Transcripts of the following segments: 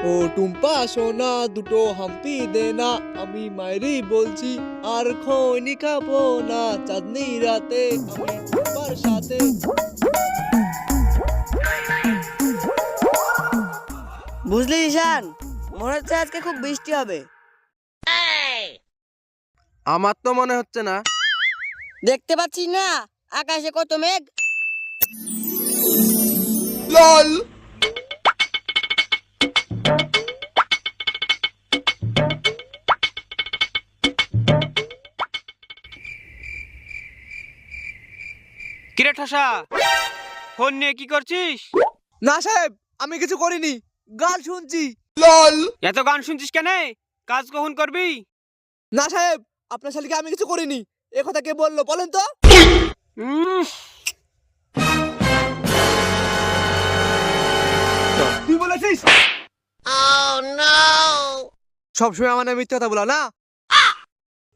ও টুম্পা সোনা দুটো হাম্পি দে না, আমি মায়েরই বলছি আর খৈনি খাবো না, চাঁদনি রাতে আমি টুম্পার সাথে। বুঝলি ঈশান, মনে হচ্ছে আজকে খুব বৃষ্টি হবে। আমার তো মনে হচ্ছে না। দেখতে পাচ্ছিস না আকাশে কত মেঘ? লল কিরে ঠাসা, ফোন নিয়ে কি করছিস? না সাহেব, আমি কিছু করিনি, গান শুনছি। লল এত গান শুনছিস কেন? কাজ কখন করবি? না সাহেব, আপনার শালিকে আমি কিছু করিনি। এ কথা কে বললো বলেন তো? তুই বলেছিস? সবসময় আমার নামে মিথ্যে কথা বলা না।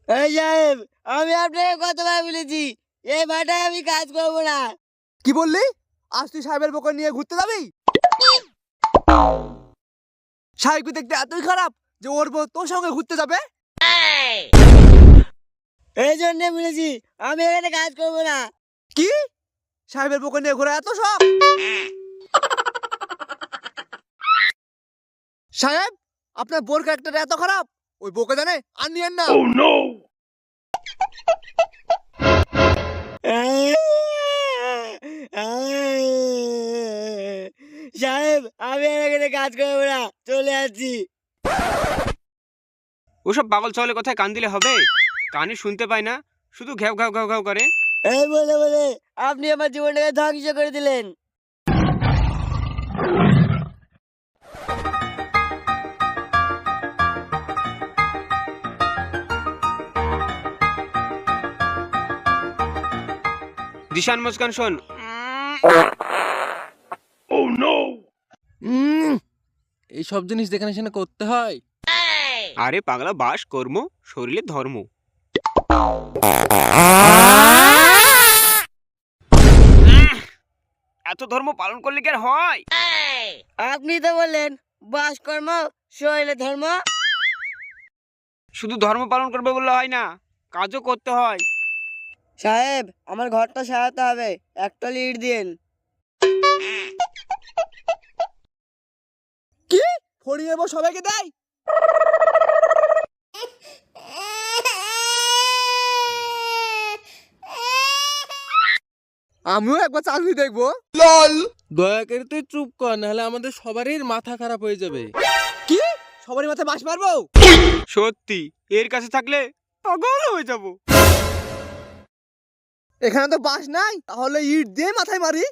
এই সাহেব, আমি আপনাকে কতবার বলেছি এই ভাটায় আমি কাজ করবো না। কি বললি? আজ তুই সাহেবের বকর নিয়ে ঘুরতে যাবি? সাহেবকে দেখতে এতই খারাপ যে ওর বউ তোর সঙ্গে ঘুরতে যাবে? এই জন্য বলেছি আমি এখানে কাজ করবো না। কি? সাহেবের বকর নিয়ে ঘোরা এত শখ? সাহেব, আপনার বোর ক্যারেক্টার এত খারাপ, ওই বউকে জানে আর নিয়েন না। সাহেব, আমি আর এখানে কাজ করবো না, চলে আসছি। ওসব পাগল ছাগলের কথায় কান দিলে হবে? কানে শুনতে পায় না, শুধু ঘ্যাও ঘ্যাও ঘ্যাও ঘ্যাও করে। এই বলে বলে আপনি আমার জীবনটাকে ধ্বংস করে দিলেন। দিশান মুস্কান শোন। এই সব জিনিস যেখানে সেখানে করতে হয়। আরে পাগলা, বাস কর্ম শরীরে ধর্ম। এত ধর্ম পালন করলে কি আর হয়? আপনি তো বললেন বাস কর্ম শরীরে ধর্ম। শুধু ধর্ম পালন করবে বললে হয় না, কাজও করতে হয়। সাহেব, আমার ঘরটা সারাতে হবে, একটা ইট দিন। কি? ফড়িয়ে বউ সবাইকে দেয়? আমিও একবার চাকরি দেখবো। লল দয়া করে তুই চুপ কর, নাহলে আমাদের সবারই মাথা খারাপ হয়ে যাবে। কি? সবারই মাথায় বাঁশ মারবো? সত্যি এর কাছে থাকলে পাগল হয়ে যাব। এখানে তো বাঁশ নাই, তাহলে ইট দিয়ে মাথায় মারি।